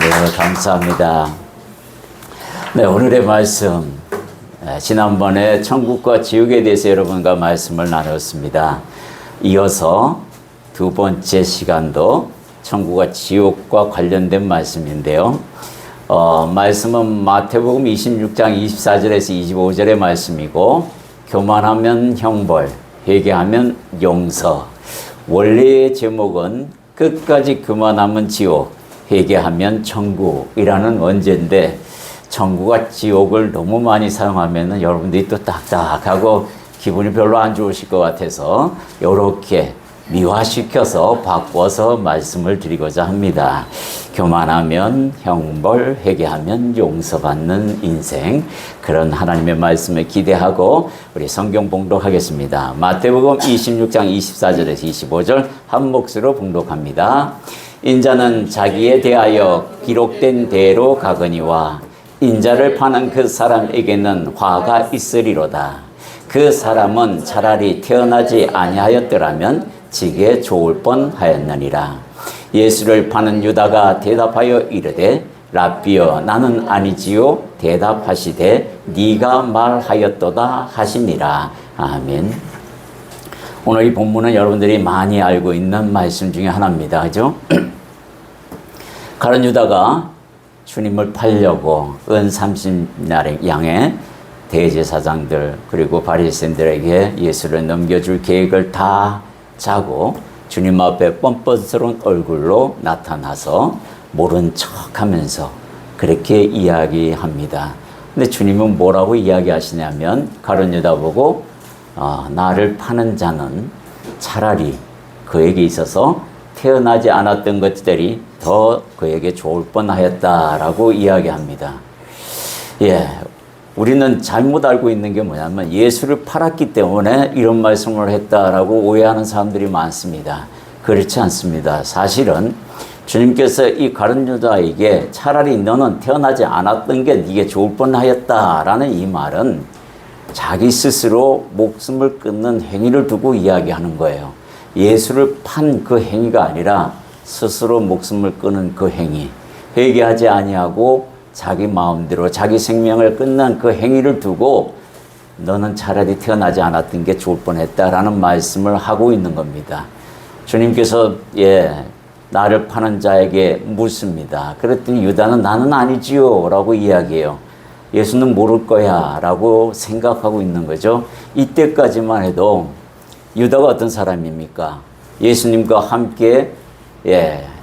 네, 감사합니다. 네, 오늘의 말씀. 지난번에 천국과 지옥에 대해서 여러분과 말씀을 나눴습니다. 이어서 두 번째 시간도 천국과 지옥과 관련된 말씀인데요. 말씀은 마태복음 26장 24절에서 25절의 말씀이고, 교만하면 형벌, 회개하면 용서. 원래의 제목은 끝까지 교만하면 지옥, 회개하면 천국이라는 원제인데, 천국과 지옥을 너무 많이 사용하면 여러분들이 또 딱딱하고 기분이 별로 안 좋으실 것 같아서 이렇게 미화시켜서 바꿔서 말씀을 드리고자 합니다. 교만하면 형벌, 회개하면 용서받는 인생, 그런 하나님의 말씀을 기대하고 우리 성경 봉독하겠습니다. 마태복음 26장 24절에서 25절 한 몫으로 봉독합니다. 인자는 자기에 대하여 기록된 대로 가거니와 인자를 파는 그 사람에게는 화가 있으리로다. 그 사람은 차라리 태어나지 아니하였더라면 지게 좋을 뻔하였느니라. 예수를 파는 유다가 대답하여 이르되 랍비여 나는 아니지요. 대답하시되 네가 말하였도다 하시니라. 아멘. 오늘 이 본문은 여러분들이 많이 알고 있는 말씀 중에 하나입니다. 그죠? 가룟 유다가 주님을 팔려고 은 30날 양의 대제사장들 그리고 바리새인들에게 예수를 넘겨줄 계획을 다 짜고 주님 앞에 뻔뻔스러운 얼굴로 나타나서 모른 척하면서 그렇게 이야기합니다. 근데 주님은 뭐라고 이야기하시냐면 가룟 유다 보고 나를 파는 자는 차라리 그에게 있어서 태어나지 않았던 것들이 더 그에게 좋을 뻔하였다라고 이야기합니다. 예, 우리는 잘못 알고 있는 게 뭐냐면 예수를 팔았기 때문에 이런 말씀을 했다라고 오해하는 사람들이 많습니다. 그렇지 않습니다. 사실은 주님께서 이 가룟 유다에게 차라리 너는 태어나지 않았던 게 네게 좋을 뻔하였다라는 이 말은 자기 스스로 목숨을 끊는 행위를 두고 이야기하는 거예요. 예수를 판 그 행위가 아니라 스스로 목숨을 끊은 그 행위, 회개하지 아니하고 자기 마음대로 자기 생명을 끊는 그 행위를 두고 너는 차라리 태어나지 않았던 게 좋을 뻔했다라는 말씀을 하고 있는 겁니다. 주님께서 나를 파는 자에게 묻습니다. 그랬더니 유다는 나는 아니지요 라고 이야기해요. 예수는 모를 거야 라고 생각하고 있는 거죠. 이때까지만 해도 유다가 어떤 사람입니까? 예수님과 함께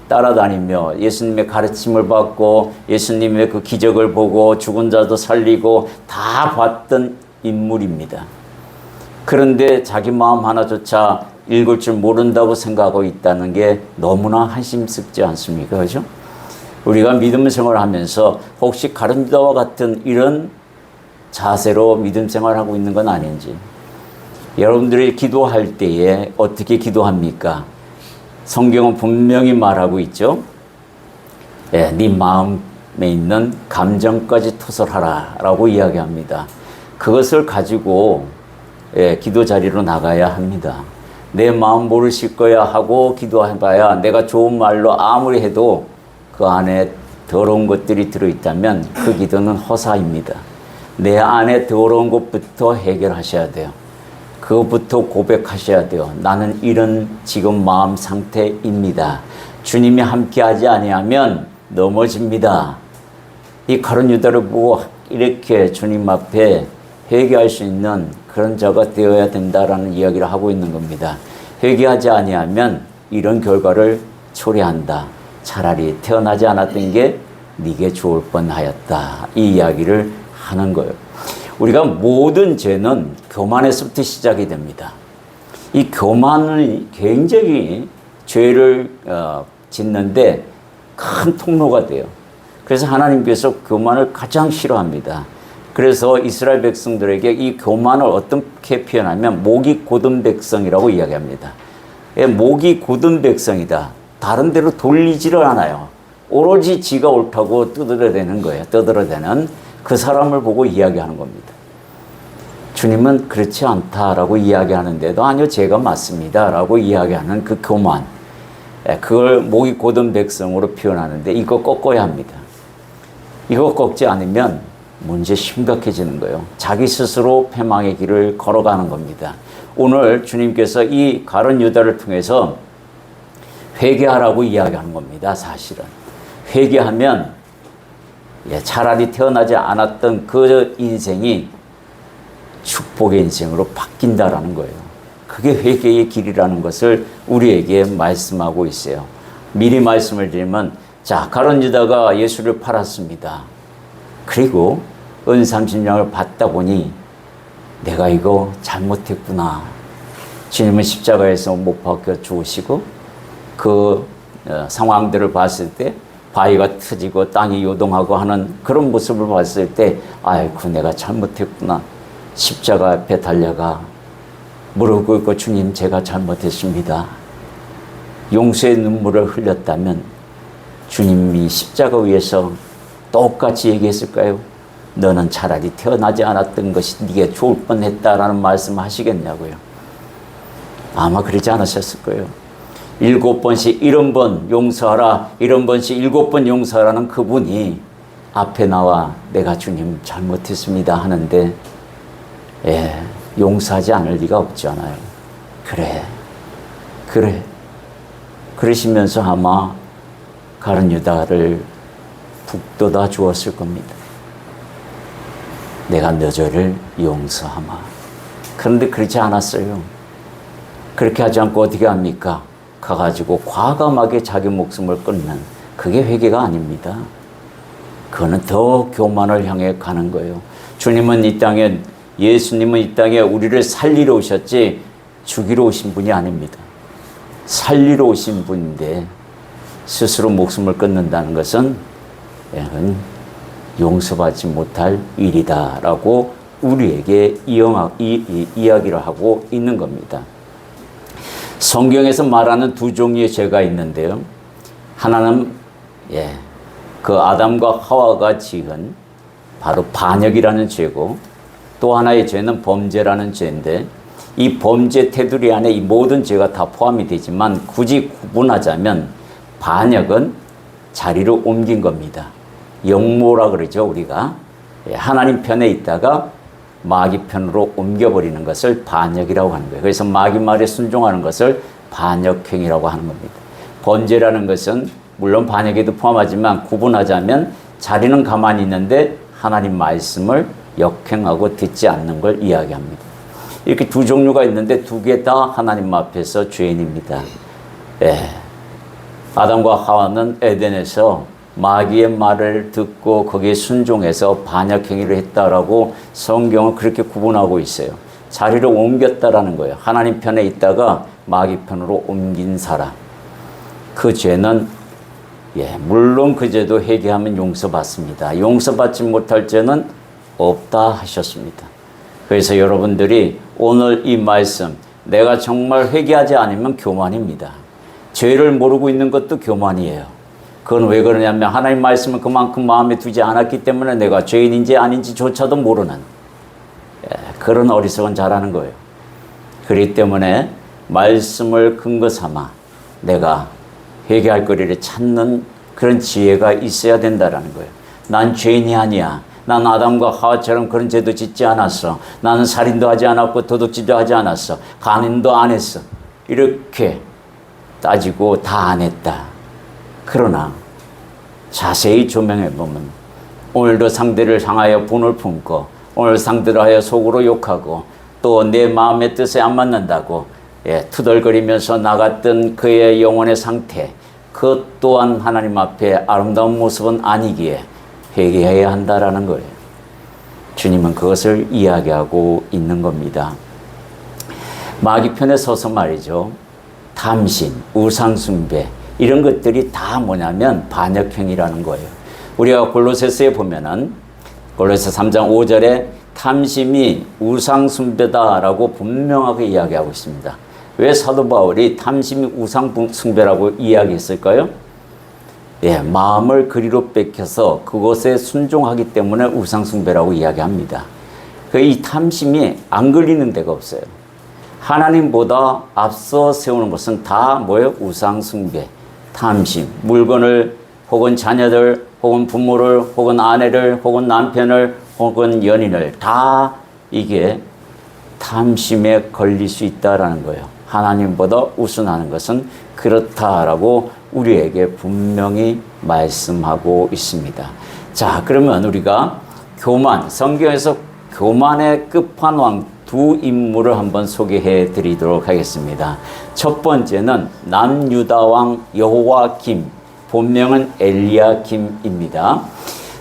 따라다니며 예수님의 가르침을 받고 예수님의 그 기적을 보고 죽은 자도 살리고 다 봤던 인물입니다. 그런데 자기 마음 하나조차 읽을 줄 모른다고 생각하고 있다는 게 너무나 한심스럽지 않습니까? 그죠? 우리가 믿음 생활을 하면서 혹시 가룟 유다와 같은 이런 자세로 믿음 생활을 하고 있는 건 아닌지, 여러분들이 기도할 때에 어떻게 기도합니까? 성경은 분명히 말하고 있죠. 네 마음에 있는 감정까지 토설하라 라고 이야기합니다. 그것을 가지고 기도 자리로 나가야 합니다. 내 마음 모르실 거야 하고 기도해봐야 내가 좋은 말로 아무리 해도 그 안에 더러운 것들이 들어있다면 그 기도는 허사입니다. 내 안에 더러운 것부터 해결하셔야 돼요. 그것부터 고백하셔야 돼요. 나는 이런 지금 마음 상태입니다. 주님이 함께하지 아니하면 넘어집니다. 이 가룟 유다를 보고 이렇게 주님 앞에 회개할 수 있는 그런 자가 되어야 된다라는 이야기를 하고 있는 겁니다. 회개하지 아니하면 이런 결과를 초래한다. 차라리 태어나지 않았던 게 네게 좋을 뻔하였다. 이 이야기를 하는 거예요. 우리가 모든 죄는 교만에서부터 시작이 됩니다. 이 교만은 굉장히 죄를 짓는데 큰 통로가 돼요. 그래서 하나님께서 교만을 가장 싫어합니다. 그래서 이스라엘 백성들에게 이 교만을 어떻게 표현하면 목이 곧은 백성이라고 이야기합니다. 목이 곧은 백성이다. 다른 데로 돌리지를 않아요. 오로지 지가 옳다고 떠들어대는 거예요. 떠들어대는 그 사람을 보고 이야기하는 겁니다. 주님은 그렇지 않다라고 이야기하는데도 아니요 제가 맞습니다 라고 이야기하는 그 교만, 그걸 목이 곧은 백성으로 표현하는데 이거 꺾어야 합니다. 이거 꺾지 않으면 문제 심각해지는 거예요. 자기 스스로 패망의 길을 걸어가는 겁니다. 오늘 주님께서 이 가룟 유다를 통해서 회개하라고 이야기하는 겁니다. 사실은 회개하면 차라리 태어나지 않았던 그 인생이 축복의 인생으로 바뀐다라는 거예요. 그게 회개의 길이라는 것을 우리에게 말씀하고 있어요. 미리 말씀을 드리면, 자, 가룟 유다가 예수를 팔았습니다. 그리고 은 30냥을 받다 보니 내가 이거 잘못했구나. 주님은 십자가에서 못 박혀 죽으시고 그 상황들을 봤을 때 바위가 터지고 땅이 요동하고 하는 그런 모습을 봤을 때 아이고 내가 잘못했구나. 십자가 앞에 달려가 무릎 꿇고 주님 제가 잘못했습니다. 용서의 눈물을 흘렸다면 주님이 십자가 위에서 똑같이 얘기했을까요? 너는 차라리 태어나지 않았던 것이 네게 좋을 뻔했다라는 말씀 하시겠냐고요. 아마 그러지 않으셨을 거예요. 7번씩 70번 용서하라, 70번씩 7번 용서하라는 그분이 앞에 나와 내가 주님 잘못했습니다 하는데 용서하지 않을 리가 없잖아요. 그래 그러시면서 아마 가룟 유다를 북돋아 주었을 겁니다. 내가 너 죄를 용서하마. 그런데 그렇지 않았어요. 그렇게 하지 않고 어떻게 합니까? 가가지고 과감하게 자기 목숨을 끊는, 그게 회개가 아닙니다. 그거는 더 교만을 향해 가는 거예요. 주님은 이 땅에, 예수님은 이 땅에 우리를 살리러 오셨지 죽이러 오신 분이 아닙니다. 살리러 오신 분인데 스스로 목숨을 끊는다는 것은 용서받지 못할 일이다라고 우리에게 이야기를 하고 있는 겁니다. 성경에서 말하는 두 종류의 죄가 있는데요. 하나는 그 아담과 하와가 지은 바로 반역이라는 죄고, 또 하나의 죄는 범죄라는 죄인데, 이 범죄 테두리 안에 이 모든 죄가 다 포함이 되지만 굳이 구분하자면 반역은 자리로 옮긴 겁니다. 역모라 그러죠, 우리가. 하나님 편에 있다가 마귀 편으로 옮겨버리는 것을 반역이라고 하는 거예요. 그래서 마귀 말에 순종하는 것을 반역행위라고 하는 겁니다. 범죄라는 것은 물론 반역에도 포함하지만 구분하자면 자리는 가만히 있는데 하나님 말씀을 역행하고 듣지 않는 걸 이야기합니다. 이렇게 두 종류가 있는데 두 개 다 하나님 앞에서 죄인입니다. 아담과 하와는 에덴에서 마귀의 말을 듣고 거기에 순종해서 반역행위를 했다라고 성경은 그렇게 구분하고 있어요. 자리를 옮겼다라는 거예요. 하나님 편에 있다가 마귀 편으로 옮긴 사람. 그 죄는 물론 그 죄도 회개하면 용서받습니다. 용서받지 못할 죄는 없다 하셨습니다. 그래서 여러분들이 오늘 이 말씀, 내가 정말 회개하지 않으면 교만입니다. 죄를 모르고 있는 것도 교만이에요. 그건 왜 그러냐면 하나님 말씀을 그만큼 마음에 두지 않았기 때문에 내가 죄인인지 아닌지조차도 모르는 그런 어리석은 자라는 거예요. 그렇기 때문에 말씀을 근거 삼아 내가 회개할 거리를 찾는 그런 지혜가 있어야 된다라는 거예요. 난 죄인이 아니야. 난 아담과 하와처럼 그런 죄도 짓지 않았어. 나는 살인도 하지 않았고 도둑질도 하지 않았어. 간음도 안 했어. 이렇게 따지고 다 안 했다. 그러나 자세히 조명해보면 오늘도 상대를 향하여 분을 품고 오늘 상대를 하여 속으로 욕하고 또 내 마음의 뜻에 안 맞는다고 투덜거리면서 나갔던 그의 영혼의 상태, 그 또한 하나님 앞에 아름다운 모습은 아니기에 회개해야 한다라는 거예요. 주님은 그것을 이야기하고 있는 겁니다. 마귀 편에 서서 말이죠. 탐심, 우상숭배 이런 것들이 다 뭐냐면 반역행위라는 거예요. 우리가 골로새서에 보면은 골로새 3장 5절에 탐심이 우상숭배다라고 분명하게 이야기하고 있습니다. 왜 사도 바울이 탐심이 우상숭배라고 이야기했을까요? 마음을 그리로 뺏겨서 그것에 순종하기 때문에 우상숭배라고 이야기합니다. 이 탐심이 안 걸리는 데가 없어요. 하나님보다 앞서 세우는 것은 다 뭐예요? 우상숭배. 탐심, 물건을 혹은 자녀들 혹은 부모를 혹은 아내를 혹은 남편을 혹은 연인을 다 이게 탐심에 걸릴 수 있다라는 거예요. 하나님보다 우선하는 것은 그렇다라고 우리에게 분명히 말씀하고 있습니다. 자, 그러면 우리가 교만, 성경에서 교만의 끝판왕 두 인물을 한번 소개해 드리도록 하겠습니다. 첫 번째는 남유다왕 여호와김, 본명은 엘리야김입니다.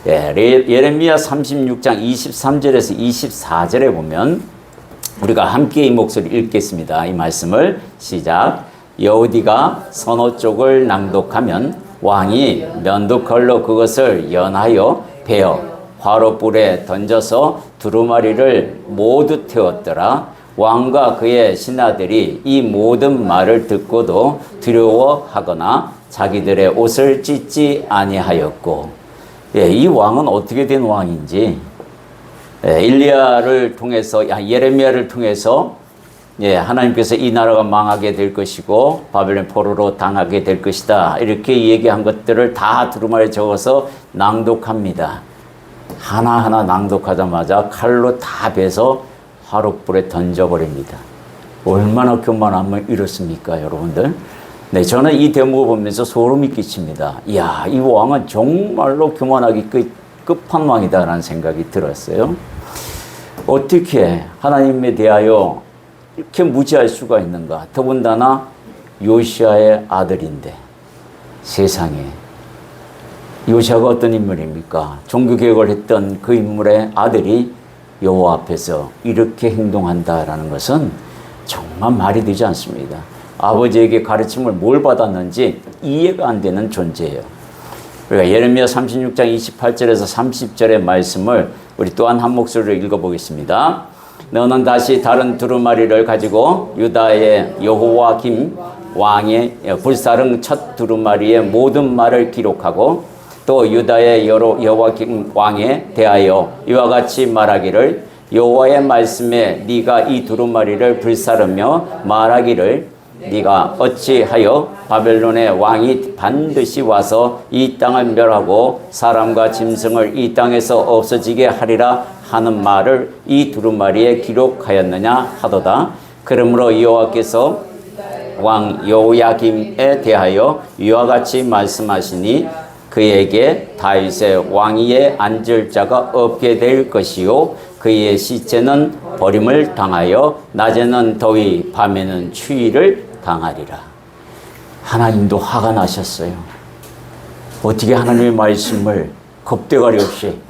예레미야 36장 23절에서 24절에 보면 우리가 함께 이 목소리 읽겠습니다. 이 말씀을 시작. 여호디가 서너 쪽을 낭독하면 왕이 면도칼로 그것을 연하여 베어 화롯불에 던져서 두루마리를 모두 태웠더라. 왕과 그의 신하들이 이 모든 말을 듣고도 두려워하거나 자기들의 옷을 찢지 아니하였고, 이 왕은 어떻게 된 왕인지, 일리야를 통해서, 예레미야를 통해서 하나님께서 이 나라가 망하게 될 것이고 바벨론 포로로 당하게 될 것이다, 이렇게 얘기한 것들을 다 두루마리에 적어서 낭독합니다. 하나하나 낭독하자마자 칼로 다 베서 화롯불에 던져버립니다. 얼마나 교만하면 이렇습니까, 여러분들? 네, 저는 이 대목을 보면서 소름이 끼칩니다. 이야, 이 왕은 정말로 교만하기 끝판왕이다라는 생각이 들었어요. 어떻게 하나님에 대하여 이렇게 무지할 수가 있는가? 더군다나 요시아의 아들인데, 세상에. 요시아가 어떤 인물입니까? 종교개혁을 했던 그 인물의 아들이 여호와 앞에서 이렇게 행동한다라는 것은 정말 말이 되지 않습니다. 아버지에게 가르침을 뭘 받았는지 이해가 안 되는 존재예요. 우리가 예레미야 36장 28절에서 30절의 말씀을 우리 또한 한 목소리로 읽어보겠습니다. 너는 다시 다른 두루마리를 가지고 유다의 여호와김 왕의 불사릉 첫 두루마리의 모든 말을 기록하고 또 유다의 여호와김 왕에 대하여 이와 같이 말하기를, 여호와의 말씀에 네가 이 두루마리를 불사르며 말하기를, 네가 어찌하여 바벨론의 왕이 반드시 와서 이 땅을 멸하고 사람과 짐승을 이 땅에서 없어지게 하리라 하는 말을 이 두루마리에 기록하였느냐 하도다. 그러므로 여호와께서 왕 여호야김에 대하여 이와 같이 말씀하시니 그에게 다윗의 왕위에 앉을 자가 없게 될 것이요 그의 시체는 버림을 당하여 낮에는 더위 밤에는 추위를 당하리라. 하나님도 화가 나셨어요. 어떻게 하나님의 말씀을 겁대가리 없이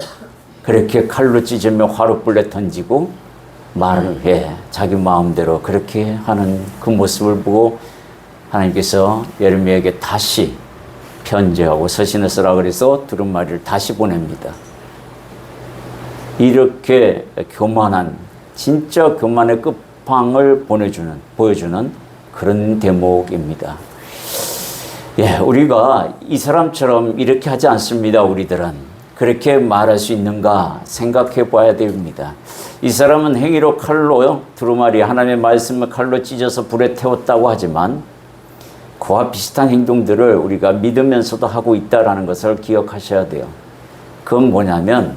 그렇게 칼로 찢으며 화롯불에 던지고 말을 해 자기 마음대로 그렇게 하는 그 모습을 보고 하나님께서 예레미야에게 다시 편지하고 서신을 쓰라 그래서 두루마리를 다시 보냅니다. 이렇게 교만한, 진짜 교만의 끝판을 보여주는 그런 대목입니다. 우리가 이 사람처럼 이렇게 하지 않습니다. 우리들은 그렇게 말할 수 있는가 생각해 봐야 됩니다. 이 사람은 행위로 칼로 두루마리 하나님의 말씀을 칼로 찢어서 불에 태웠다고 하지만 그와 비슷한 행동들을 우리가 믿으면서도 하고 있다는 것을 기억하셔야 돼요. 그건 뭐냐면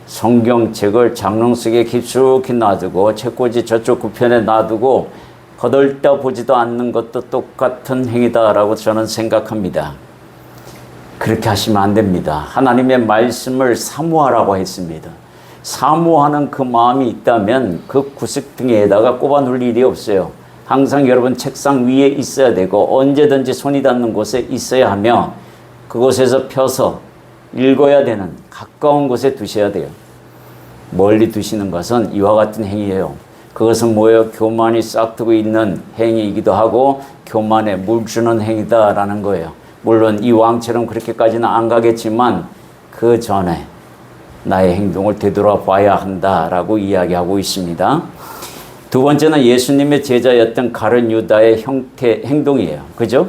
성경책을 장롱 속에 깊숙이 놔두고 책꽂이 저쪽 구편에 놔두고 거들떠 보지도 않는 것도 똑같은 행위다라고 저는 생각합니다. 그렇게 하시면 안 됩니다. 하나님의 말씀을 사모하라고 했습니다. 사모하는 그 마음이 있다면 그 구석등에다가 꼽아 놓을 일이 없어요. 항상 여러분 책상 위에 있어야 되고 언제든지 손이 닿는 곳에 있어야 하며 그곳에서 펴서 읽어야 되는 가까운 곳에 두셔야 돼요. 멀리 두시는 것은 이와 같은 행위예요. 그것은 뭐예요? 교만이 싹트고 있는 행위이기도 하고 교만에 물주는 행위다라는 거예요. 물론 이 왕처럼 그렇게까지는 안 가겠지만 그 전에 나의 행동을 되돌아봐야 한다라고 이야기하고 있습니다. 두 번째는 예수님의 제자였던 가룟 유다의 행동이에요. 그죠?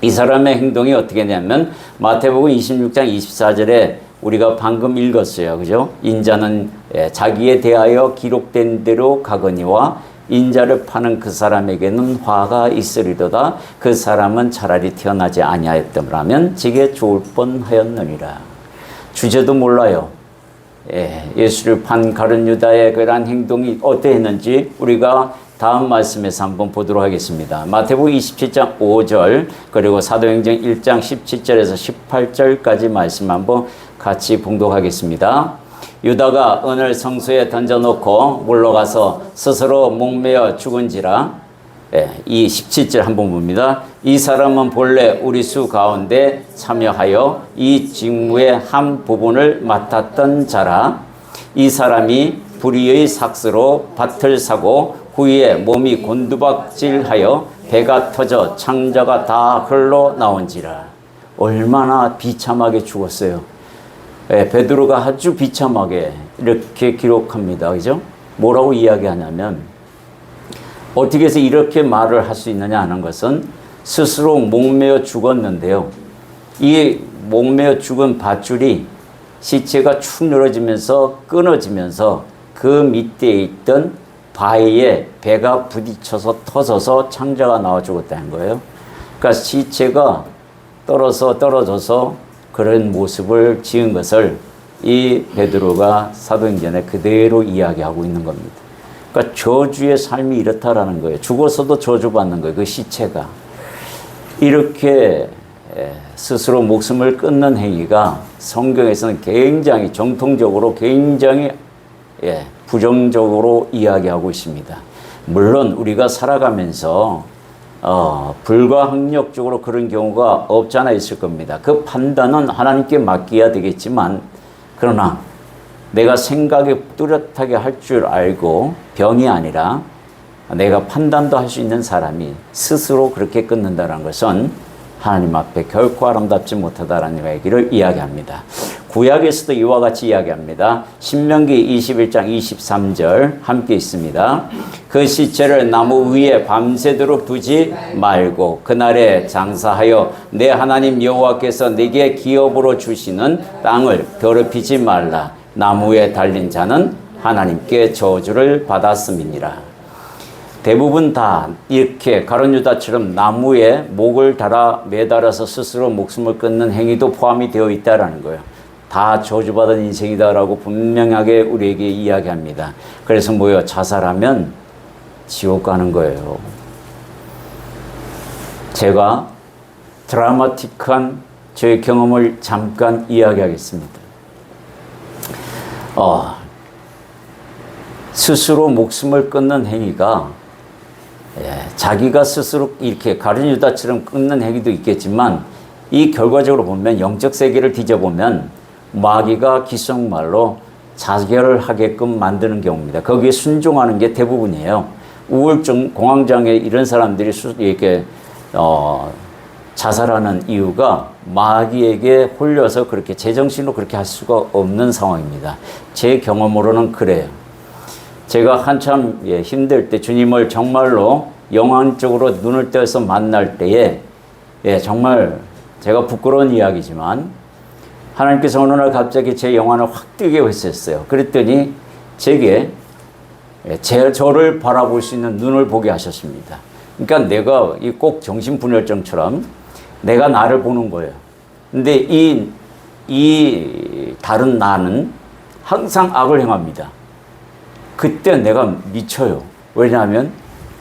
이 사람의 행동이 어떻게 되냐면 마태복음 26장 24절에 우리가 방금 읽었어요. 그죠? 인자는 자기에 대하여 기록된 대로 가거니와 인자를 파는 그 사람에게는 화가 있으리로다. 그 사람은 차라리 태어나지 아니하였더라면 지게 좋을 뻔하였느니라. 주제도 몰라요. 예수를 판 가룟 유다의 그러한 행동이 어떠했는지 우리가 다음 말씀에서 한번 보도록 하겠습니다. 마태복음 27장 5절 그리고 사도행전 1장 17절에서 18절까지 말씀 한번 같이 봉독하겠습니다. 유다가 은을 성소에 던져놓고 물러가서 스스로 목매어 죽은지라. 이 17절 한번 봅니다. 이 사람은 본래 우리 수 가운데 참여하여 이 직무의 한 부분을 맡았던 자라. 이 사람이 불의의 삭스로 밭을 사고 후에 몸이 곤두박질하여 배가 터져 창자가 다 흘러나온지라. 얼마나 비참하게 죽었어요. 베드로가 아주 비참하게 이렇게 기록합니다. 그죠? 뭐라고 이야기하냐면 어떻게 해서 이렇게 말을 할 수 있느냐 하는 것은 스스로 목매어 죽었는데요. 이 목매어 죽은 밧줄이 시체가 축 늘어지면서 끊어지면서 그 밑에 있던 바위에 배가 부딪혀서 터져서 창자가 나와 죽었다는 거예요. 그러니까 시체가 떨어져서 그런 모습을 지은 것을 이 베드로가 사도행전에 그대로 이야기하고 있는 겁니다. 그러니까 저주의 삶이 이렇다라는 거예요. 죽어서도 저주받는 거예요. 그 시체가. 이렇게 스스로 목숨을 끊는 행위가 성경에서는 굉장히 정통적으로 굉장히 부정적으로 이야기하고 있습니다. 물론 우리가 살아가면서 불가항력적으로 그런 경우가 없지 않아 있을 겁니다. 그 판단은 하나님께 맡겨야 되겠지만 그러나 내가 생각에 뚜렷하게 할 줄 알고 병이 아니라 내가 판단도 할 수 있는 사람이 스스로 그렇게 끊는다는 것은 하나님 앞에 결코 아름답지 못하다라는 얘기를 이야기합니다. 구약에서도 이와 같이 이야기합니다. 신명기 21장 23절 함께 있습니다. 그 시체를 나무 위에 밤새도록 두지 말고 그날에 장사하여 내 하나님 여호와께서 내게 기업으로 주시는 땅을 더럽히지 말라. 나무에 달린 자는 하나님께 저주를 받았음이니라. 대부분 다 이렇게 가룟 유다처럼 나무에 목을 달아 매달아서 스스로 목숨을 끊는 행위도 포함이 되어 있다라는 거예요. 다 저주받은 인생이다라고 분명하게 우리에게 이야기합니다. 그래서 뭐예요? 자살하면 지옥 가는 거예요. 제가 드라마틱한 저의 경험을 잠깐 이야기하겠습니다. 스스로 목숨을 끊는 행위가 자기가 스스로 이렇게 가룟 유다처럼 끊는 행위도 있겠지만 이 결과적으로 보면 영적 세계를 뒤져보면 마귀가 귓속말로 자결을 하게끔 만드는 경우입니다. 거기에 순종하는 게 대부분이에요. 우울증, 공황장애 이런 사람들이 이렇게 자살하는 이유가 마귀에게 홀려서 그렇게 제정신으로 그렇게 할 수가 없는 상황입니다. 제 경험으로는 그래요. 제가 한참 힘들 때 주님을 정말로 영안적으로 눈을 떼서 만날 때에 정말 제가 부끄러운 이야기지만 하나님께서 어느 날 갑자기 제 영안을 확 뜨게 했었어요. 그랬더니 제게 저를 바라볼 수 있는 눈을 보게 하셨습니다. 그러니까 내가 꼭 정신분열증처럼 내가 나를 보는 거예요. 근데 이 다른 나는 항상 악을 행합니다. 그때 내가 미쳐요. 왜냐하면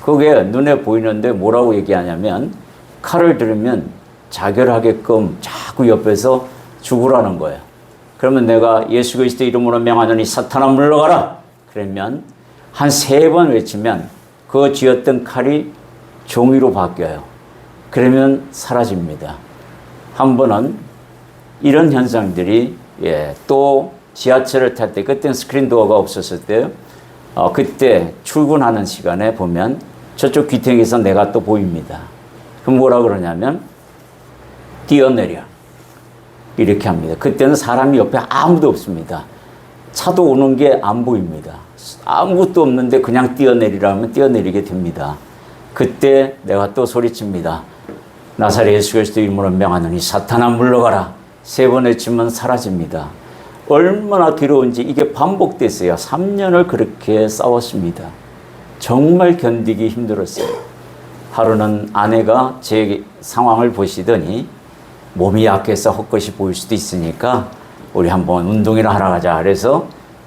그게 눈에 보이는데 뭐라고 얘기하냐면 칼을 들으면 자결하게끔 자꾸 옆에서 죽으라는 거예요. 그러면 내가 예수 그리스도 이름으로 명하노니 사탄아 물러가라. 그러면 한 3번 외치면 그 쥐었던 칼이 종이로 바뀌어요. 그러면 사라집니다. 한 번은 이런 현상들이 또 지하철을 탈 때 그때는 스크린 도어가 없었을 때요. 그때 출근하는 시간에 보면 저쪽 귀퉁이에서 내가 또 보입니다. 그럼 뭐라 그러냐면 뛰어내려 이렇게 합니다. 그때는 사람이 옆에 아무도 없습니다. 차도 오는 게 안 보입니다. 아무것도 없는데 그냥 뛰어내리라면 뛰어내리게 됩니다. 그때 내가 또 소리칩니다. 나사렛 예수 그리스도 이름으로 명하노니 사탄아 물러가라. 3번 외치면 사라집니다. 얼마나 괴로운지 이게 반복됐어요. 3년을 그렇게 싸웠습니다. 정말 견디기 힘들었어요. 하루는 아내가 제 상황을 보시더니 몸이 약해서 헛것이 보일 수도 있으니까 우리 한번 운동이나 하러 가자. 그래서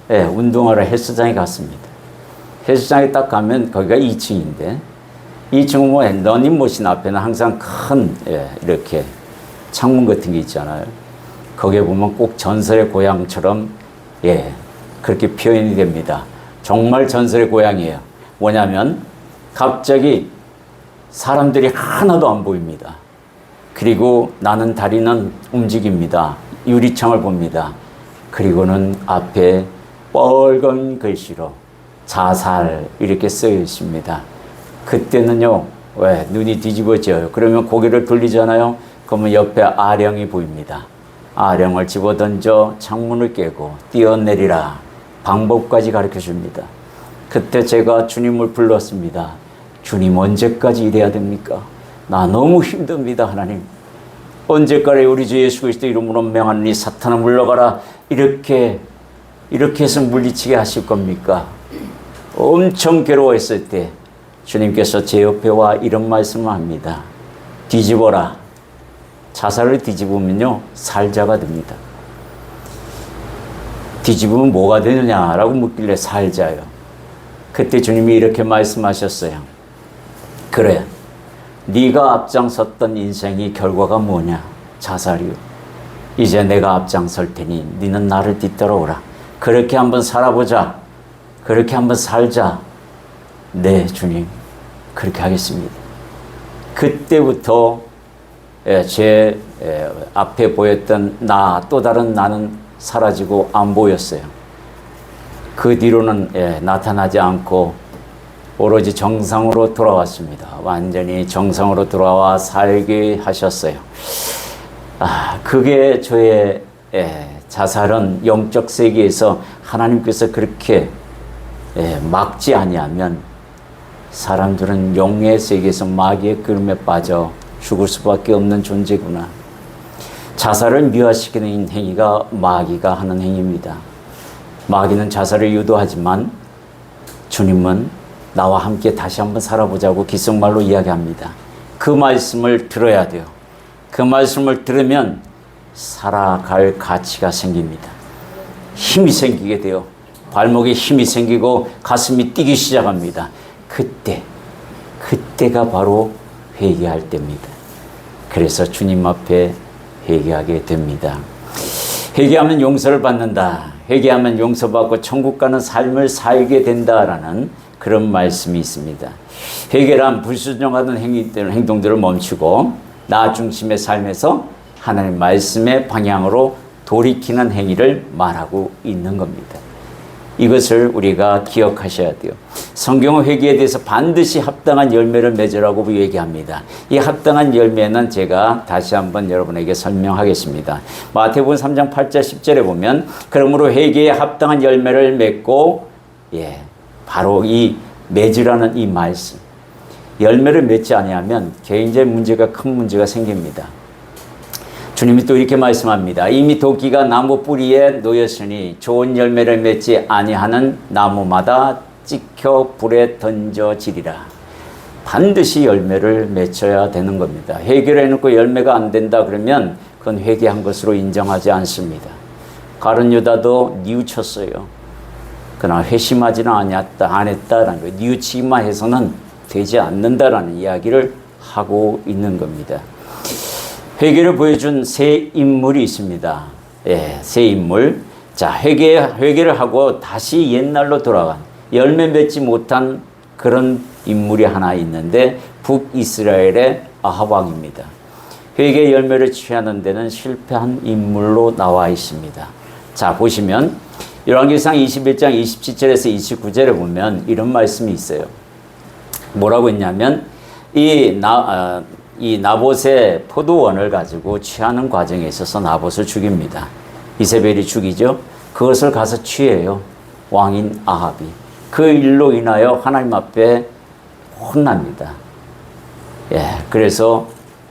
운동하러 헬스장에 갔습니다. 헬스장에 딱 가면 거기가 2층인데 2층은 뭐 러닝머신 앞에는 항상 큰 이렇게 창문 같은 게 있잖아요. 거기에 보면 꼭 전설의 고향처럼 그렇게 표현이 됩니다. 정말 전설의 고향이에요. 뭐냐면 갑자기 사람들이 하나도 안 보입니다. 그리고 나는 다리는 움직입니다. 유리창을 봅니다. 그리고는 앞에 빨간 글씨로 자살 이렇게 쓰여 있습니다. 그때는요, 왜 눈이 뒤집어져요. 그러면 고개를 돌리잖아요. 그러면 옆에 아령이 보입니다. 아령을 집어던져 창문을 깨고 뛰어내리라 방법까지 가르쳐 줍니다. 그때 제가 주님을 불렀습니다. 주님, 언제까지 이래야 됩니까? 나 너무 힘듭니다, 하나님. 언제까지 우리 주 예수 그리스도 이름으로 명하는 이 사탄아 물러가라 이렇게 해서 물리치게 하실 겁니까? 엄청 괴로워했을 때 주님께서 제 옆에 와 이런 말씀을 합니다. 뒤집어라. 자살을 뒤집으면요, 살자가 됩니다. 뒤집으면 뭐가 되느냐라고 묻길래 살자요. 그때 주님이 이렇게 말씀하셨어요. 그래, 네가 앞장섰던 인생의 결과가 뭐냐? 자살이요. 이제 내가 앞장설 테니 너는 나를 뒤따라오라. 그렇게 한번 살아보자. 그렇게 한번 살자. 네, 주님, 그렇게 하겠습니다. 그때부터 제 앞에 보였던 또 다른 나는 사라지고 안 보였어요. 그 뒤로는 나타나지 않고 오로지 정상으로 돌아왔습니다. 완전히 정상으로 돌아와 살게 하셨어요. 그게 저의 자살은 영적 세계에서 하나님께서 그렇게 막지 아니하면 사람들은 영의 세계에서 마귀의 끄름에 빠져 죽을 수밖에 없는 존재구나. 자살을 미화시키는 행위가 마귀가 하는 행위입니다. 마귀는 자살을 유도하지만 주님은 나와 함께 다시 한번 살아보자고 귓속말로 이야기합니다. 그 말씀을 들어야 돼요. 그 말씀을 들으면 살아갈 가치가 생깁니다. 힘이 생기게 돼요. 발목에 힘이 생기고 가슴이 뛰기 시작합니다. 그때가 바로 회개할 때입니다. 그래서 주님 앞에 회개하게 됩니다. 회개하면 용서를 받는다. 회개하면 용서받고 천국 가는 삶을 살게 된다라는 그런 말씀이 있습니다. 회개란 불순종하는 행동들을 멈추고 나 중심의 삶에서 하나님 말씀의 방향으로 돌이키는 행위를 말하고 있는 겁니다. 이것을 우리가 기억하셔야 돼요. 성경은 회개에 대해서 반드시 합당한 열매를 맺으라고 얘기합니다. 이 합당한 열매는 제가 다시 한번 여러분에게 설명하겠습니다. 마태복음 3장 8절 10절에 보면 그러므로 회개에 합당한 열매를 맺고 바로 이 맺으라는 이 말씀. 열매를 맺지 아니하면 개인적인 문제가 큰 문제가 생깁니다. 주님이 또 이렇게 말씀합니다. 이미 도끼가 나무 뿌리에 놓였으니 좋은 열매를 맺지 아니하는 나무마다 찍혀 불에 던져지리라. 반드시 열매를 맺어야 되는 겁니다. 회개를 해놓고 열매가 안 된다 그러면 그건 회개한 것으로 인정하지 않습니다. 가룟 유다도 뉘우쳤어요. 그러나 회심하지는 안 했다라는 거예요. 뉘우치기만 해서는 되지 않는다라는 이야기를 하고 있는 겁니다. 회개를 보여준 세 인물이 있습니다. 세 인물. 자, 회개를 하고 다시 옛날로 돌아간 열매 맺지 못한 그런 인물이 하나 있는데 북이스라엘의 아합 왕입니다. 회개의 열매를 취하는 데는 실패한 인물로 나와 있습니다. 자, 보시면 열왕기상 21장 27절에서 29절에 보면 이런 말씀이 있어요. 뭐라고 했냐면 이 나봇의 포도원을 가지고 취하는 과정에 있어서 나봇을 죽입니다. 이세벨이 죽이죠. 그것을 가서 취해요. 왕인 아합이. 그 일로 인하여 하나님 앞에 혼납니다. 그래서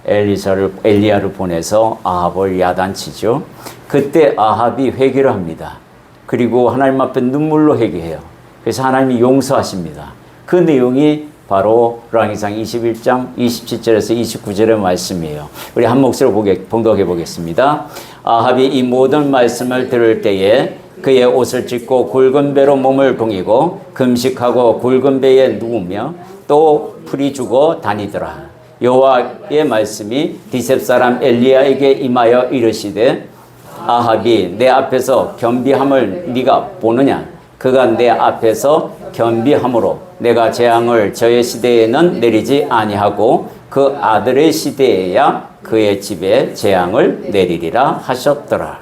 엘리야를 보내서 아합을 야단치죠. 그때 아합이 회개를 합니다. 그리고 하나님 앞에 눈물로 회개해요. 그래서 하나님이 용서하십니다. 그 내용이 바로 랑이상 21장 27절에서 29절의 말씀이에요. 우리 한 목소리로 봉독해 보겠습니다. 아합이 이 모든 말씀을 들을 때에 그의 옷을 찢고 굵은 배로 몸을 동이고 금식하고 굵은 배에 누우며 또 풀이 죽어 다니더라. 여호와의 말씀이 디셉 사람 엘리야에게 임하여 이르시되 아합이 내 앞에서 겸비함을 네가 보느냐? 그가 내 앞에서 겸비함으로 내가 재앙을 저의 시대에는 내리지 아니하고 그 아들의 시대에야 그의 집에 재앙을 내리리라 하셨더라.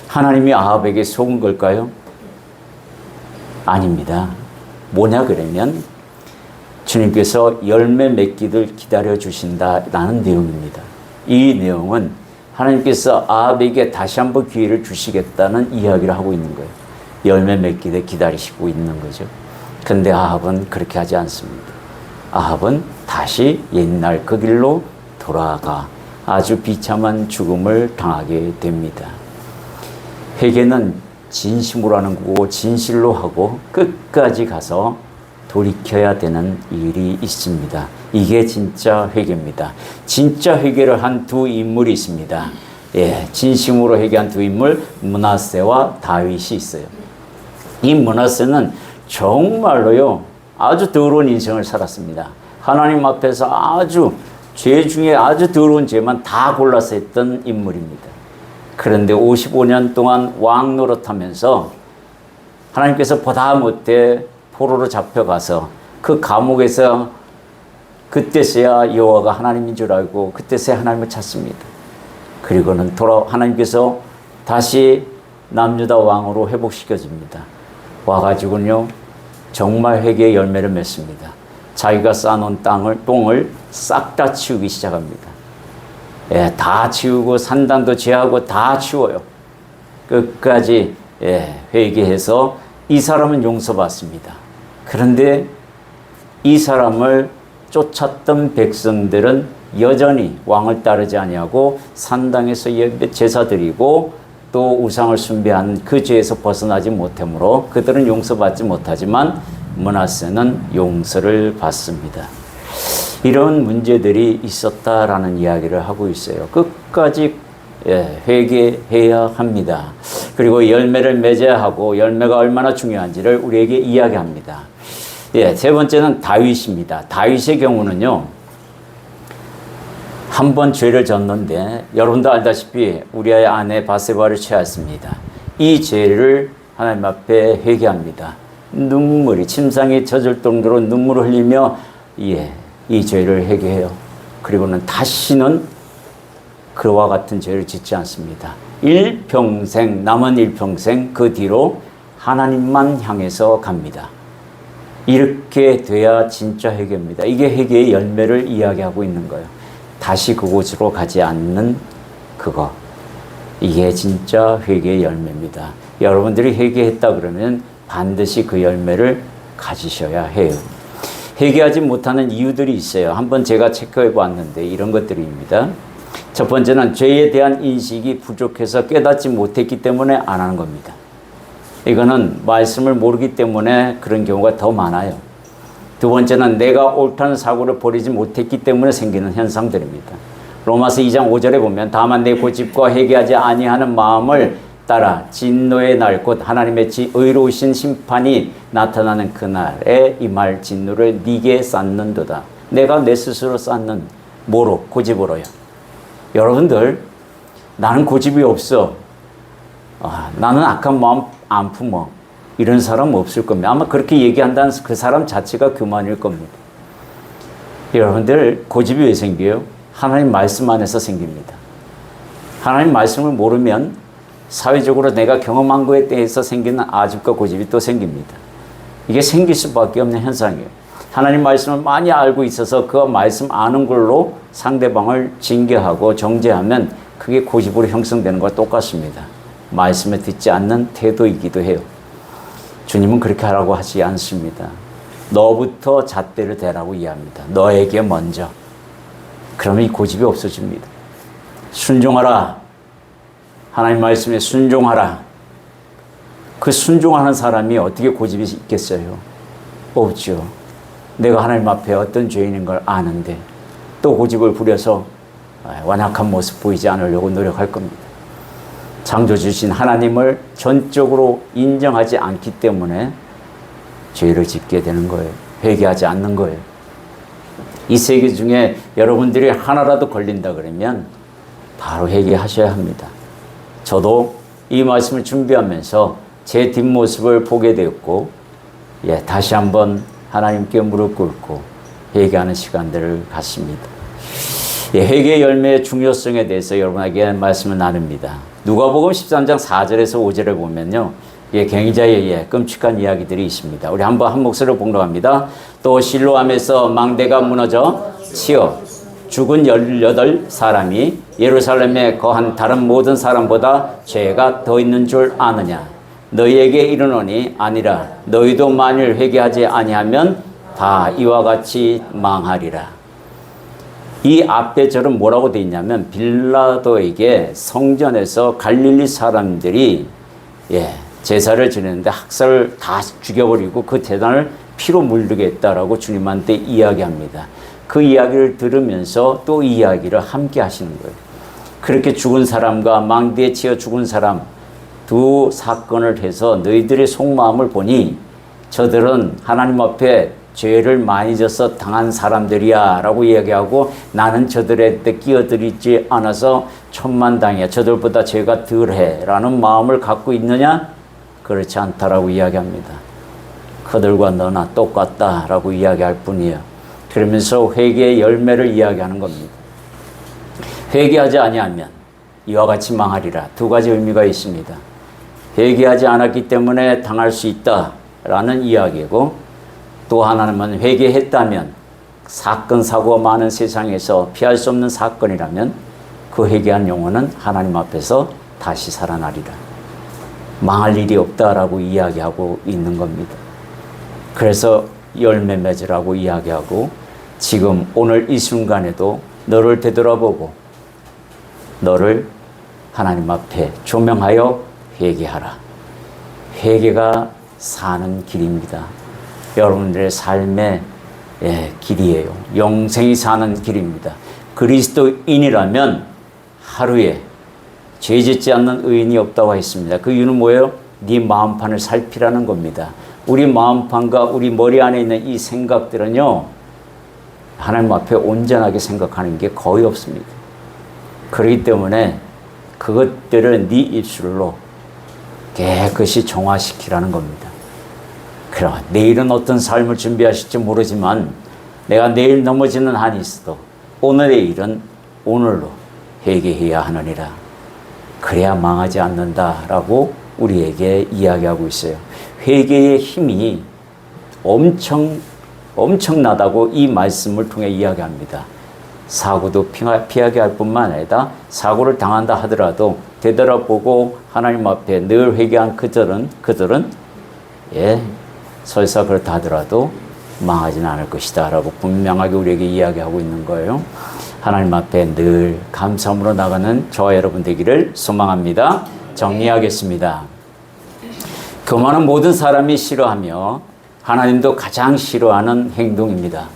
하나님이 아합에게 속은 걸까요? 아닙니다. 뭐냐 그러면 주님께서 열매 맺기를 기다려 주신다라는 내용입니다. 이 내용은 하나님께서 아합에게 다시 한번 기회를 주시겠다는 이야기를 하고 있는 거예요. 열매 맺기를 기다리시고 있는 거죠. 근데 아합은 그렇게 하지 않습니다. 아합은 다시 옛날 그 길로 돌아가 아주 비참한 죽음을 당하게 됩니다. 회개는 진심으로 하는 거고 진실로 하고 끝까지 가서 돌이켜야 되는 일이 있습니다. 이게 진짜 회개입니다. 진짜 회개를 한 두 인물이 있습니다. 예, 진심으로 회개한 두 인물 므낫세와 다윗이 있어요. 이 므낫세는 정말로요 아주 더러운 인생을 살았습니다. 하나님 앞에서 아주 죄 중에 아주 더러운 죄만 다 골라서 했던 인물입니다. 그런데 55년 동안 왕 노릇하면서 하나님께서 보다 못해 포로로 잡혀가서 그 감옥에서 그때서야 여호와가 하나님인 줄 알고 그때서야 하나님을 찾습니다. 그리고는 하나님께서 다시 남유다 왕으로 회복시켜줍니다. 와가지고는요 정말 회개의 열매를 맺습니다. 자기가 쌓아놓은 똥을 싹 다 치우기 시작합니다. 예, 다 치우고 산당도 제하고 다 치워요. 끝까지 회개해서 이 사람은 용서받습니다. 그런데 이 사람을 쫓았던 백성들은 여전히 왕을 따르지 아니하고 산당에서 제사 드리고 또 우상을 숭배한 그 죄에서 벗어나지 못하므로 그들은 용서받지 못하지만 므낫세는 용서를 받습니다. 이런 문제들이 있었다라는 이야기를 하고 있어요. 끝까지 회개해야 합니다. 그리고 열매를 맺어야 하고 열매가 얼마나 중요한지를 우리에게 이야기합니다. 세 번째는 다윗입니다. 다윗의 경우는요. 한 번 죄를 졌는데 여러분도 알다시피 우리의 아내 바세바를 취하였습니다. 이 죄를 하나님 앞에 회개합니다. 눈물이 침상에 젖을 정도로 눈물을 흘리며 이 죄를 회개해요. 그리고는 다시는 그와 같은 죄를 짓지 않습니다. 남은 일평생 그 뒤로 하나님만 향해서 갑니다. 이렇게 돼야 진짜 회개입니다. 이게 회개의 열매를 이야기하고 있는 거예요. 다시 그곳으로 가지 않는 그거. 이게 진짜 회개의 열매입니다. 여러분들이 회개했다 그러면 반드시 그 열매를 가지셔야 해요. 회개하지 못하는 이유들이 있어요. 한번 제가 체크해 봤는데 이런 것들입니다. 첫 번째는 죄에 대한 인식이 부족해서 깨닫지 못했기 때문에 안 하는 겁니다. 이거는 말씀을 모르기 때문에 그런 경우가 더 많아요. 두 번째는 내가 옳다는 사고를 버리지 못했기 때문에 생기는 현상들입니다. 로마서 2장 5절에 보면 다만 내 고집과 회개하지 아니하는 마음을 따라 진노의 날 곧 하나님의 의로우신 심판이 나타나는 그날에 임할 진노를 네게 쌓는도다. 내가 내 스스로 쌓는 뭐로? 고집으로요. 여러분들 나는 고집이 없어. 나는 악한 마음 안 품어. 이런 사람 없을 겁니다. 아마 그렇게 얘기한다는 그 사람 자체가 교만일 겁니다. 여러분들 고집이 왜 생겨요? 하나님 말씀 안에서 생깁니다. 하나님 말씀을 모르면 사회적으로 내가 경험한 거에 대해서 생기는 아집과 고집이 또 생깁니다. 이게 생길 수밖에 없는 현상이에요. 하나님 말씀을 많이 알고 있어서 그 말씀 아는 걸로 상대방을 징계하고 정죄하면 그게 고집으로 형성되는 것과 똑같습니다. 말씀에 듣지 않는 태도이기도 해요. 주님은 그렇게 하라고 하지 않습니다. 너부터 잣대를 대라고 이해합니다. 너에게 먼저. 그러면 이 고집이 없어집니다. 순종하라. 하나님 말씀에 순종하라. 그 순종하는 사람이 어떻게 고집이 있겠어요? 없죠. 내가 하나님 앞에 어떤 죄인인 걸 아는데 또 고집을 부려서 완악한 모습 보이지 않으려고 노력할 겁니다. 창조주신 하나님을 전적으로 인정하지 않기 때문에 죄를 짓게 되는 거예요. 회개하지 않는 거예요. 이 세 개 중에 여러분들이 하나라도 걸린다 그러면 바로 회개하셔야 합니다. 저도 이 말씀을 준비하면서 제 뒷모습을 보게 되었고, 다시 한번 하나님께 무릎 꿇고 회개하는 시간들을 갖습니다. 회개의 열매의 중요성에 대해서 여러분에게 말씀을 나눕니다. 누가복음 13장 4절에서 5절에 보면요, 굉장히 끔찍한 이야기들이 있습니다. 우리 한번 한 목소리로 봉독합니다. 또 실로암에서 망대가 무너져 치어 죽은 18사람이 예루살렘에 거한 다른 모든 사람보다 죄가 더 있는 줄 아느냐? 너희에게 이르노니 아니라. 너희도 만일 회개하지 아니하면 다 이와 같이 망하리라. 이 앞에 절은 뭐라고 되어 있냐면, 빌라도에게 성전에서 갈릴리 사람들이 제사를 지내는데 학살을 다 죽여버리고 그 제단을 피로 물르겠다라고 주님한테 이야기합니다. 그 이야기를 들으면서 또 이 이야기를 함께 하시는 거예요. 그렇게 죽은 사람과 망대에 치여 죽은 사람 두 사건을 해서 너희들의 속마음을 보니 저들은 하나님 앞에 죄를 많이 져서 당한 사람들이야 라고 이야기하고, 나는 저들의 때 끼어들이지 않아서 천만당이야, 저들보다 죄가 덜해 라는 마음을 갖고 있느냐? 그렇지 않다라고 이야기합니다. 그들과 너나 똑같다 라고 이야기할 뿐이에요. 그러면서 회개의 열매를 이야기하는 겁니다. 회개하지 아니하면 이와 같이 망하리라. 두 가지 의미가 있습니다. 회개하지 않았기 때문에 당할 수 있다라는 이야기고, 또 하나는 회개했다면 사건 사고가 많은 세상에서 피할 수 없는 사건이라면 그 회개한 영혼은 하나님 앞에서 다시 살아나리라. 망할 일이 없다라고 이야기하고 있는 겁니다. 그래서 열매 맺으라고 이야기하고, 지금 오늘 이 순간에도 너를 되돌아보고 너를 하나님 앞에 조명하여 회개하라. 회개가 사는 길입니다. 여러분들의 삶의 길이에요. 영생이 사는 길입니다. 그리스도인이라면 하루에 죄 짓지 않는 의인이 없다고 했습니다. 그 이유는 뭐예요? 네 마음판을 살피라는 겁니다. 우리 마음판과 우리 머리 안에 있는 이 생각들은요, 하나님 앞에 온전하게 생각하는 게 거의 없습니다. 그렇기 때문에 그것들을 네 입술로 깨끗이 정화시키라는 겁니다. 그럼 내일은 어떤 삶을 준비하실지 모르지만 내가 내일 넘어지는 한이 있어도 오늘의 일은 오늘로 회개해야 하느니라. 그래야 망하지 않는다라고 우리에게 이야기하고 있어요. 회개의 힘이 엄청나다고 이 말씀을 통해 이야기합니다. 사고도 피하게 할 뿐만 아니라 사고를 당한다 하더라도 되돌아보고 하나님 앞에 늘 회개한 그들은 설사 그렇다 하더라도 망하지는 않을 것이다 라고 분명하게 우리에게 이야기하고 있는 거예요. 하나님 앞에 늘 감사함으로 나가는 저와 여러분 되기를 소망합니다. 정리하겠습니다. 교만은 모든 사람이 싫어하며 하나님도 가장 싫어하는 행동입니다.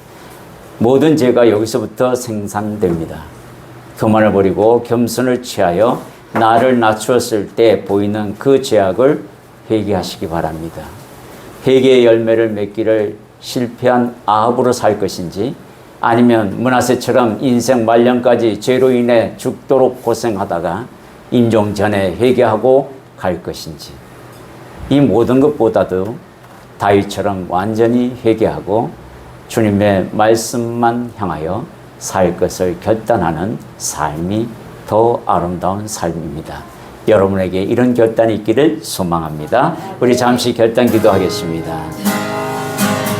모든 죄가 여기서부터 생산됩니다. 교만을 버리고 겸손을 취하여 나를 낮추었을 때 보이는 그 죄악을 회개하시기 바랍니다. 회개의 열매를 맺기를 실패한 아합으로 살 것인지, 아니면 므낫세처럼 인생 말년까지 죄로 인해 죽도록 고생하다가 임종 전에 회개하고 갈 것인지, 이 모든 것보다도 다윗처럼 완전히 회개하고 주님의 말씀만 향하여 살 것을 결단하는 삶이 더 아름다운 삶입니다. 여러분에게 이런 결단이 있기를 소망합니다. 우리 잠시 결단 기도하겠습니다.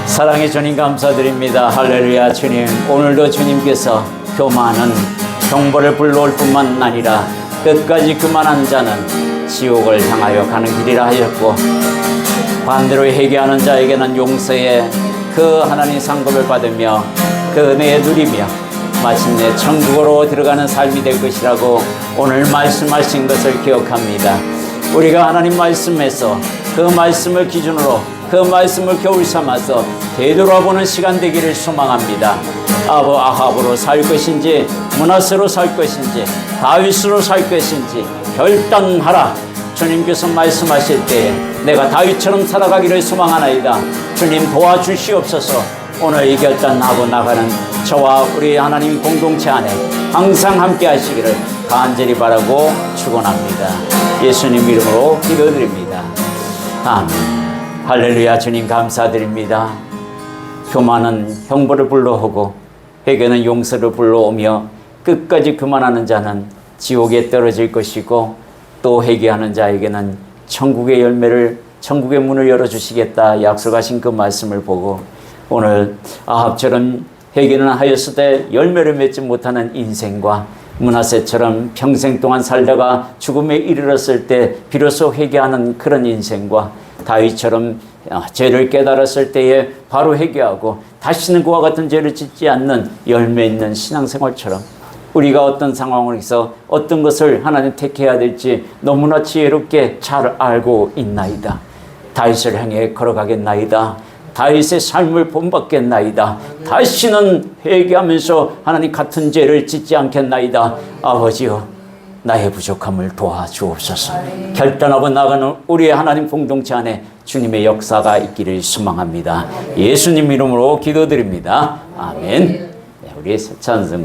사랑의 주님 감사드립니다. 할렐루야. 주님, 오늘도 주님께서 교만은 형벌을 불러올 뿐만 아니라 끝까지 교만한 자는 지옥을 향하여 가는 길이라 하셨고, 반대로 회개하는 자에게는 용서의 그 하나님 상급을 받으며 그 은혜에 누리며 마침내 천국으로 들어가는 삶이 될 것이라고 오늘 말씀하신 것을 기억합니다. 우리가 하나님 말씀에서 그 말씀을 기준으로 그 말씀을 겨울 삼아서 되돌아보는 시간 되기를 소망합니다. 아합으로 살 것인지 므낫세로 살 것인지 다윗으로 살 것인지 결단하라. 주님께서 말씀하실 때에 내가 다윗처럼 살아가기를 소망하나이다. 주님 도와주시옵소서. 오늘 이 결단하고 나가는 저와 우리 하나님 공동체 안에 항상 함께 하시기를 간절히 바라고 축원합니다. 예수님 이름으로 기도드립니다. 아멘. 할렐루야. 주님 감사드립니다. 교만은 형벌을 불러오고 회개는 용서를 불러오며 끝까지 교만하는 자는 지옥에 떨어질 것이고 또 회개하는 자에게는 천국의 열매를, 천국의 문을 열어주시겠다 약속하신 그 말씀을 보고 오늘 아합처럼 회개는 하였으되 열매를 맺지 못하는 인생과 므낫세처럼 평생 동안 살다가 죽음에 이르렀을 때 비로소 회개하는 그런 인생과 다윗처럼 죄를 깨달았을 때에 바로 회개하고 다시는 그와 같은 죄를 짓지 않는 열매 있는 신앙생활처럼 우리가 어떤 상황에서 어떤 것을 하나님 택해야 될지 너무나 지혜롭게 잘 알고 있나이다. 다윗을 향해 걸어가겠나이다. 다윗의 삶을 본받겠나이다. 다시는 회개하면서 하나님 같은 죄를 짓지 않겠나이다. 아버지여, 나의 부족함을 도와주옵소서. 결단하고 나가는 우리의 하나님 공동체 안에 주님의 역사가 있기를 소망합니다. 예수님 이름으로 기도드립니다. 아멘. 우리의 찬송